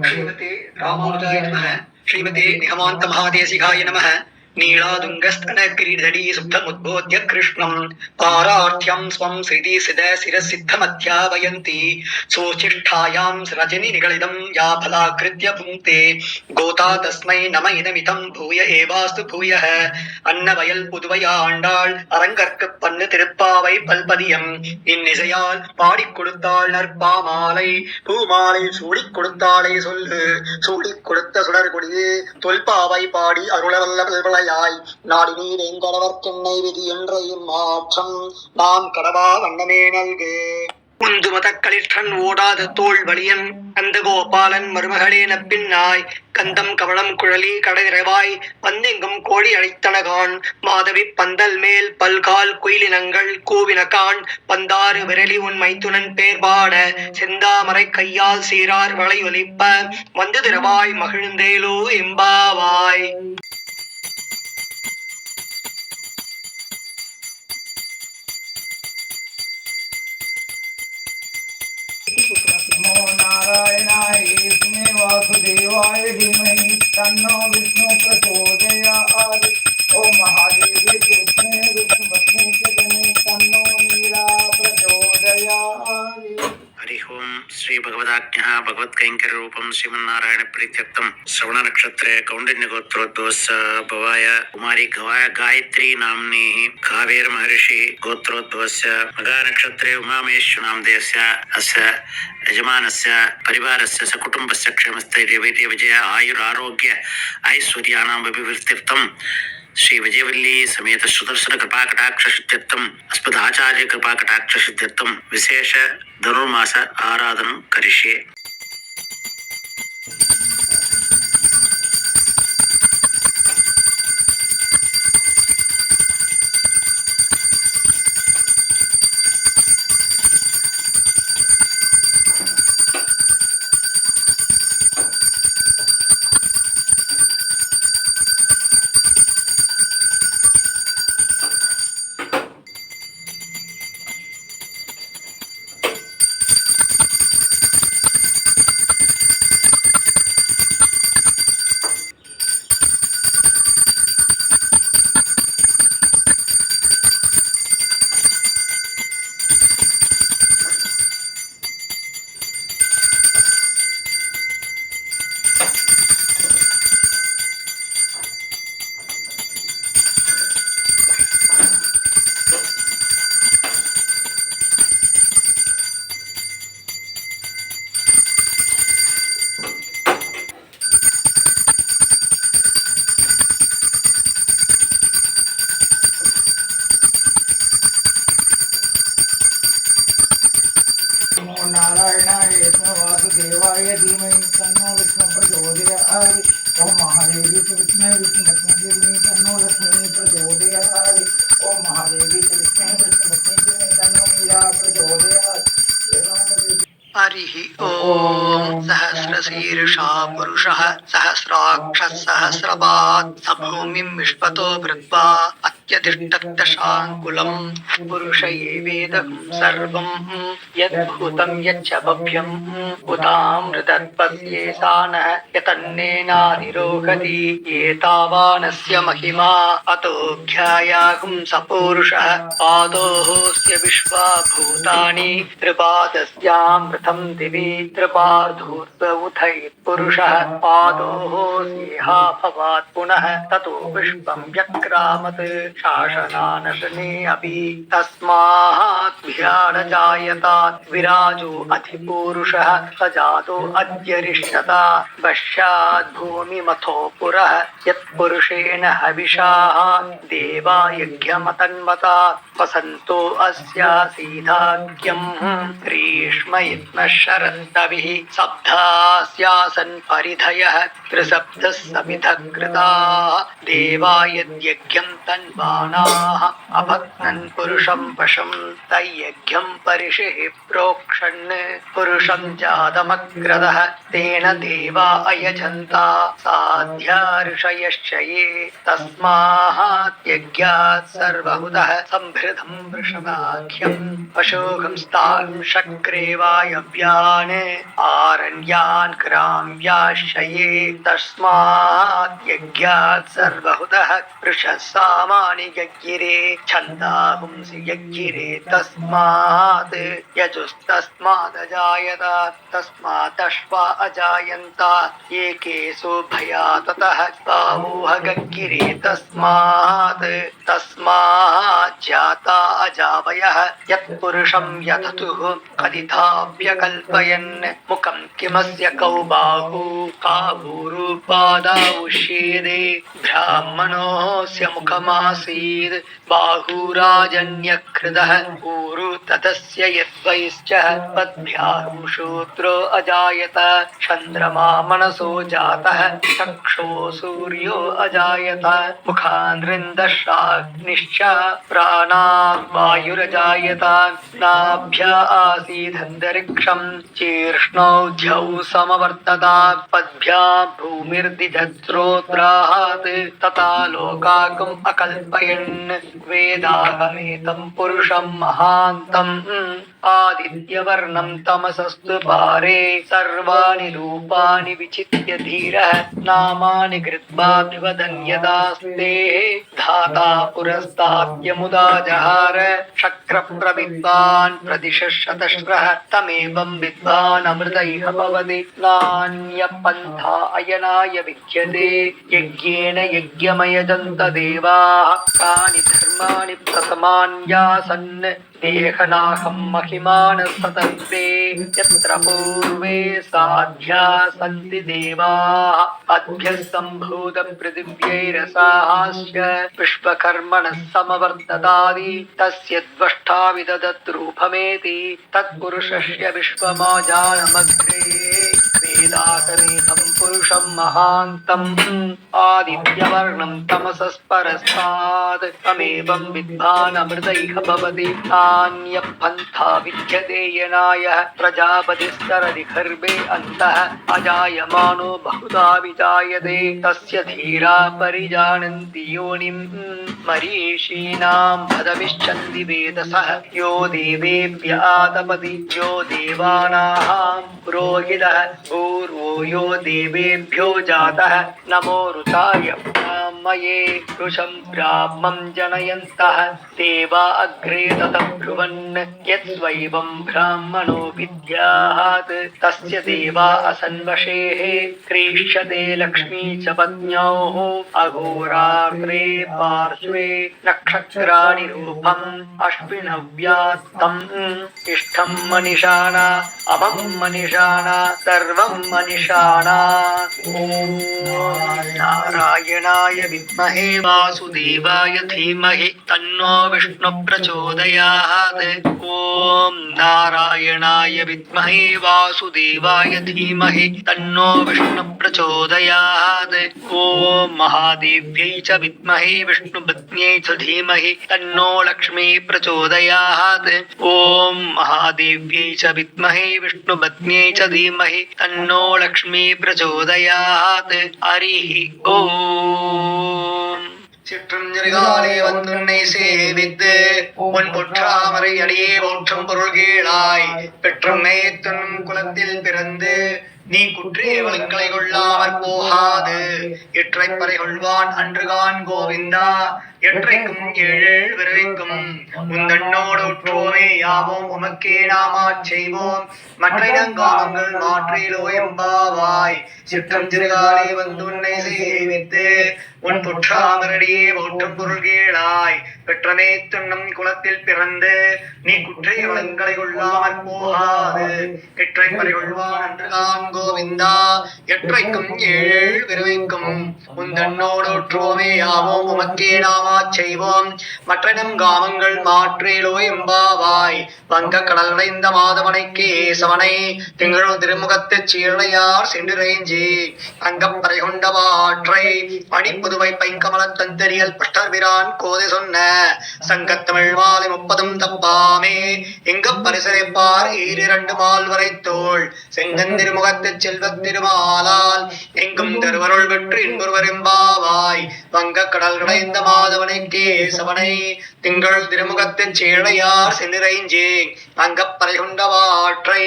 श्रीमते रामानुजाय नमः। श्रीमते निगमान्त महादेशिकाय नमः। नीलादुङ्गस्तनगिरिधरी सुप्तमुद्बोध्य कृष्णम् पारार्थ्यं स्वं शिरसिद्धमध्यापयन्ति सोचिष्ठायां रजनि निगलितं या फलाकृत्य पुङ्क्ते गोता तस्मै नम इदमिदं भूय एवास्तु भूयः अन्नवयल புதுவையாண்டாள் அரங்கற்கு பண்ணு திருப்பாவை பல்பதியம் இன்னிசையால் பாடிக் கொடுத்தாள் நற்பாமாலை பூமாலை சூடிக் கொடுத்தாளை சொல்லு சூடிக் கொடுத்த சுடர்கொடியே தொல்பாவை பாடி அருளவல்ல பல்வளையாய் நாடி நீர் எங்கடவர்க்கென்னை விதி என்ற இம்மாற்றம் நாம் கடவா வண்ணமே நல்கு உந்து மதக்களிற்றன் ஓடாத தோல் வலியன் கந்த கோபாலன் மருமகளேன பின்னாய் கந்தம் கவளம் குழலி கடைநிறைவாய் பந்தெங்கும் கோழி அழைத்தனகான் மாதவி பந்தல் மேல் பல்கால் குயிலினங்கள் கூவினகான் பந்தாறு விரலி உன் மைத்துனன் பேர்பாட செந்தாமரை கையால் சீரார் வளை ஒலிப்ப வந்து திரவாய் மகிழ்ந்தேலோ எம்பாவாய். नमो नारायणाय इसमें वासुदेवाय धीमहि तन्नो विष्णु प्रचोदयात्। ओम महादेव कृष्णे विष्णु पत्नी च गणे तन्नो नीरा प्रचोदयात्। हरि ओम श्री भगवदाज्ञा भगवत्कैंकर रूपम श्रीमन्नारायण प्रीत्यक्तम श्रवण नक्षत्रे कौंडिन्य गोत्रोद्भवस्य भवाय कुमारी गायत्री नाम्नी कावेर महर्षि गोत्रोद्भवस्य मगा नक्षत्रे उमामेश्वर नामधेयस्य अस्य यजमानस्य परिवारस्य सकुटुम्बस्य क्षेमस्थैर्य वीर्य विजय आयुर आरोग्य ऐश्वर्याणां अभिवृद्ध्यर्थं श्री विजयवल्ली समेत सुदर्शन कृपाकटाक्ष सिद्ध्यर्थम अस्मद आचार्य कृपाकटाक्ष सिद्ध्यर्थम विशेष धनुर्मास आराधनं करिष्ये. नमो नारायणाय इसमें वासुदेवाय धीमहि तन्नो विष्णु प्रचोदयात्। ओम महादेवी च विष्णु विष्णु पत्नी च गणे तन्नो लक्ष्मी प्रचोदयात्। ओम महादेवी च विष्णु विष्णु पत्नी च गणे तन्नो मीरा प्रचोदयात्। हरिः ओम सहस्रशीर्षा पुरुषः सहस्राक्षः सहस्रपात् स भूमिं विश्वतो भृत्वा अत्यतिष्ठत्तशाङ्कुलं पुरुष एवेदं सर्वं यद्भूतं यच्च भव्यं उतामृतत्पस्येषानः यतन्नेनाधिरोहति एतावानस्य महिमा अतोऽख्यायाहुं स पुरुषः पादोऽस्य विश्वा भूतानि त्रिपादस्यामृतं दिवि त्रिपार्धूर्ध्वउथैः पादोः स्नेहा भवात् पुनः ततो विश्वं व्यक्रामत् शासनानशने अपि तस्मात् विहारजायतात् विराजो अधिपूरुषः सजातो अद्यरिष्यता पश्चात् भूमिमथो पुरः यत्पुरुषेण हविषाः देवा यज्ञमतन्वता वसन्तो अस्यासीधाख्यं ग्रीष्म शरद्भिः सप्तास्यासन् परिधयः त्रिसप्तः समिधः कृताः देवा यद्यज्ञं तन्वा देवानाः अभक्नन् पुरुषं पशं तय्यज्ञं परिषिः प्रोक्षन् पुरुषं जातमग्रदः तेन देवा अयजन्ता साध्या ऋषयश्च ये तस्मात् यज्ञात् सर्वहुतः संभृतं वृषभाख्यं पशुघंस्तान् शक्रे वायव्यान् आरण्यान् ग्राम्याश्च ये तस्मात् यज्ञात् सर्वहुतः वृषः सामानि यज्ञिरे छन्दांसि यज्ञिरे तस्मात् यजुस्तस्मादजायत तस्मात् अश्वा अजायन्त एकेषु भया ततः बाहुः गग्गिरे तस्मात् जाता अजावयः यत्पुरुषं यततुः कथिताभ्यकल्पयन् मुखं किमस्य कौ बाहु का भूरुपादावुष्येदे ब्राह्मणोऽस्य मुखमासीत् बाहुराजन्यकृतः ऊरु ततस्य यद्वैश्च पद्भ्यां शूद्रो अजायत चन्द्रमा मनसो जातः चक्षो सूर्यो अजायत मुखान्द्रिन्दशाग्निश्च प्राणात् वायुरजायत नाभ्या आसीदन्तरिक्षं चीर्ष्णौध्यौ समवर्तता पद्भ्यां भूमिर्दिजश्रोत्रात् तथा लोकाकम् अकल्पयन् वेदाहमेतं पुरुषं महान्तम् आदित्यवर्णं तमसस्तु पारे सर्वाणि रूपाणि विचित्य धीरः नामानि कृत्वा विवदन् यदास्ते धाता पुरस्ताद्यमुदा जहार शक्रप्रविद्वान् प्रतिशतश्रः तमेवं विद्वान् अमृतैः भवति नान्यपन्था अयनाय विद्यते यज्ञेन यज्ञमयजन्त देवाः तानि धर्माणि प्रथमान्यासन् देहनाहं महिमानः सतन्ते यत्र पूर्वे साध्या सन्ति देवाः अद्भ्यः सम्भूत पृथिव्यैरसाश्च विश्वकर्मणः समवर्ततादि तस्य द्वष्टा विददत् रूपमेति तत्पुरुषस्य विश्वमाजानमग्रे वेदाकमेतं पुरुषं महान्तम् आदित्यवर्णं तमसस्परस्तात् तमेवं विद्वान् अमृतैः भवति नान्यपन्था विद्यते येनाय प्रजापतिस्तरति गर्भे अन्तः अजायमानो बहुधा विजायते तस्य धीरा परिजानन्ति योनिं मरीषीणां पदमिच्छन्ति वेदसः यो देवेभ्य आतपति यो देवानां पुरोहितः पूर्वो यो देवेभ्यो जातः नमो ऋताय ब्राह्मये ऋषं ब्राह्मं जनयन्तः देवा अग्रे ततः ब्रुवन् यत्स्वैवं ब्राह्मणो विद्यात् तस्य देवा असन्वशेः क्रीष्यते लक्ष्मी च पत्न्योः अघोराग्रे पार्श्वे नक्षत्राणि रूपम् अश्विनव्यास्तम् इष्टं मनिषाणा अमं मनिषाणा सर्वं मनिषाणा ॐ नारायणाय विद्महे वासुदेवाय धीमहि तन्नो विष्णु प्रचोदयात् ॐ नारायणाय विद्महे वासुदेवाय धीमहि तन्नो विष्णु प्रचोदयात् ॐ महादेव्यै च विद्महे विष्णुपत्न्यै च धीमहि तन्नो लक्ष्मी प्रचोदयात् ॐ महादेव्यै च विद्महे विष्णुपत्न्यै च धीमहि तन्नो लक्ष्मी प्रचोदयात् हरिः ॐ சிற்றஞ்சரிகாலே வந்துன்னை சேவித்து உன் பொற்றாமரை அடியே போற்றும் பொருள்கீழாய் பெற்றம்மை துண்ணும் குலத்தில் பிறந்து நீ குற்றே வளங்களை கொள்ளாமற் போகாது எற்றை பறை கொள்வான் அன்றுகான் கோவிந்தா எற்றைக்கும் ஏழு விரைக்கும் முந்தன்னோடு உற்றோமே யாவோம் உமக்கே நாமாச் செய்வோம் மற்றைனங்காமங்கள் மாற்றிலோ எம்பாவாய் சிற்றம் சிறுகாலே வந்துன்னை சேவித்து உன் பொற்றாமரடியே போற்றும் பொருள்கீழாய் பெற்றமே துண்ணும் குலத்தில் பிறந்து நீ குற்றை வளங்களை கொள்ளாமற் போகாது எற்றை பறை கொள்வான் அன்றுகான் கோவிந்தா எற்றைக்கும் ஏழு விரைக்கும் முந்தன்னோடு உற்றோமே யாவோம் உமக்கே நாமா செய்வோம் மற்றனம் காமங்கள் மாற்றேலோ எம்பாவாய் வங்க கடல் அடைந்த மாதவனை கேசவனை திங்கள் திருமுகத்து சீரணையார் சென்றிறைஞ்சி அங்கப்பறை கொண்டவாற்றை அணிப்புதுவை பைங்கமலத் தந்தரியல் பட்டர்பிரான் கோதை சொன்ன சங்கத்தமிழ் மாலை 30 தப்பாமே எங்க பரிசரைப்பார் ஈரிரண்டு மால்வரை தோள் செங்கந்திருமுகத்து செல்வத் திருமாலால் எங்கும் திருவருள் பெற்று இன்புருவரெம்பாவாய் வங்க கடல் கடைந்த மாதவனை கேசவனை திங்கள் திருமுகத்தின் சேழையார் சென்னிறைஞ்சி அங்கப்பறை கொண்டவாற்றை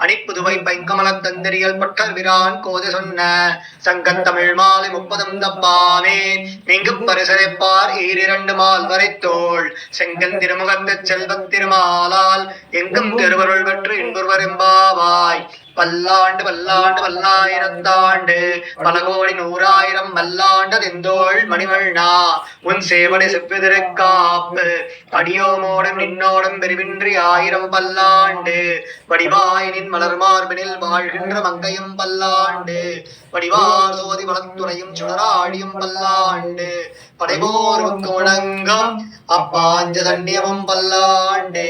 அணிப்புதுவை பைங்கமலத் தந்தரியல் பட்டர்பிரான் கோதை சொன்ன சங்கத்தமிழ் மாலை 30 தப்பாமே எங்கு பரிசரைப்பார் ஈரிரண்டு மால்வரை தோள் செங்கன் திருமுகத்து செல்வத் திருமாலால் எங்கும் திருவருள் பெற்று இன்புருவரெம்பாவாய் பல்லாண்டு பல்லாண்டு பல்லாயிரத்தாண்டு பல கோடி 100,000 மல்லாண்டு தெந்தோள் மணிவண்ணா உன் சேவனை செவ்விதிருக்காப்பு அடியோமோடும் நின்னோடும் பெருவின்றி 1000 பல்லாண்டு வடிவாயினின் மலர் மார்பினில் வாழ்கின்ற மங்கையும் பல்லாண்டு வடிவார் சோதி வளத்துறையும் சுடராடியும் பல்லாண்டு படைபோர்வுக்கு வணங்கும் அப்பாஞ்ச தண்டியமும் பல்லாண்டே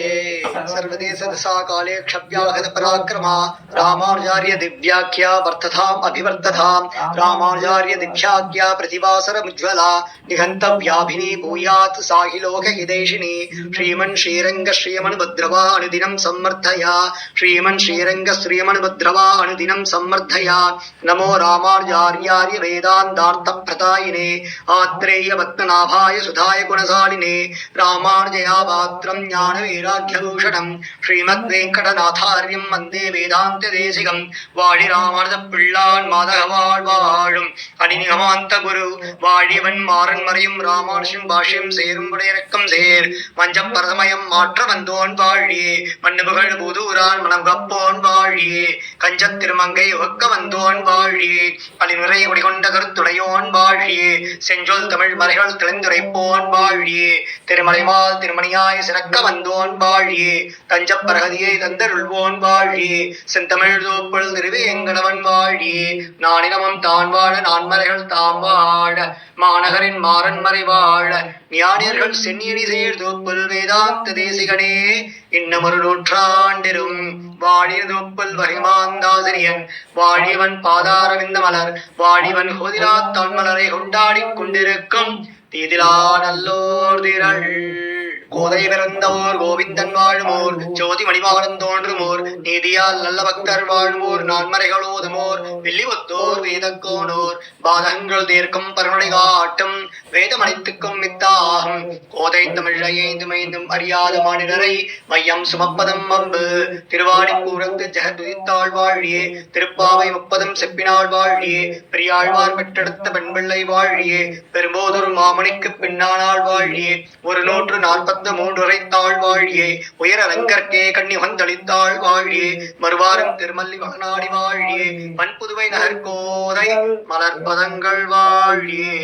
சர்வதேச திசா காலே க்ஷவ்யாகத பராக்கிரமா ராமானுஜாரிய திவ்யாக்கியா வர்த்ததாம் அபிவர்த்ததாம் ராமானுஜாரிய திவ்யாக்கியா பிரதிவாசர முஜ்வலா நிகந்தவ்யாபினி பூயாத் சாஹி லோக ஹிதேஷினி ஸ்ரீமன் ஸ்ரீரங்க ஸ்ரீமன் பத்ரவா அனுதினம் சம்மர்த்தயா ஸ்ரீமன் ஸ்ரீரங்க ஸ்ரீமன் பத்ரவா அனுதினம் சம்மர்த்தயா நமோ ராமானுஜார்யாரிய வேதாந்தார்த்த பிரதாயினே ஆத்ரேய பத்மநாபாய சுதாய குணசாலினே ராமானுஜயா பாத்ரம் ஞான வைராக்கியபூஷணம் ஸ்ரீமத் வெங்கடநாதாரியம் வந்தே வேதாந்த தேசிகம் வாழி ராமானுஜ பிள்ளான் மாதகவாழ் வாழும் அடிநிகமாந்த குரு வாழிவன் மாறன் மறையும் ராமானுஷம் பாஷ்யம் சேரும் உடையரக்கம் சேர் மஞ்சம் பரதமயம் மாற்ற வந்தோன் வாழியே மண்ணுபுகள் புதூரான் மனம் கப்போன் வாழியே கஞ்சத் திருமங்கை உகக்க வந்தோன் வாழியே அழிநிறை குடிகொண்ட கருத்துடையோன் வாழியே செஞ்சொல் தமிழ் மறைகள் தெளிந்துரைப்போன் வாழியே திருமலைமால் திருமணியாய் சிறக்க வந்தோன் வாழியே தஞ்சப்பரகதியை தந்தருள்வோன் வாழியே செந்தமிழ் தோப்புள் திருவேங்கடவன் வாழியே நானினமும் தான் வாழ நான்மறைகள் தாம் வாழ மாநகரின் மாறன் மறை வாழ ஞானியர்கள் சென்னியடி சேர் தோப்புல் வேதாந்த தேசிகனே இன்னமொரு நூற்றாண்டிரும் வாழிய தோப்புல் வரிமாந்தாசிரியன் வாழியவன் பாதாரவிந்த மலர் வாழிவன் ஹோதிலா தான் மலரை கொண்டாடிக் கொண்டிருக்கும் தீதிலா நல்லோர் திரள் கோதை பிறந்தவோர் கோவிந்தன் வாழுமோர் ஜோதி மணிமாகனம் தோன்றுமோர் நீதியால் நல்ல பக்தர் வாழுமோர் நான்மறைகள் ஓதுமோர் வெள்ளி ஒத்தோர் வேதக்கோனோர் பாதங்கள் தீர்க்கும் பருணை காட்டும் வேதமனைத்துக்கும் மித்தாகும் கோதை தமிழைந்து மைந்தும் அறியாத மாநிலரை மையம் சுமப்பதம் அம்பு திருவாடிப்பூரத்து ஜெகதுதித்தாள் வாழியே திருப்பாவை 30 செப்பினாள் வாழியே பெரியாழ்வார் பெற்றெடுத்த பெண்பிள்ளை வாழியே பெரும்போதொரு மாமணிக்கு பின்னானாள் வாழியே 143 உரைத்தாள் வாழியே உயர ரங்கற்கே கண்ணி வந்தளித்தாள் வாழியே மறுவாரம் திருமல்லி மகனாடி வாழியே பண்புதுவை நகர் கோதை மலர்பதங்கள் வாழியே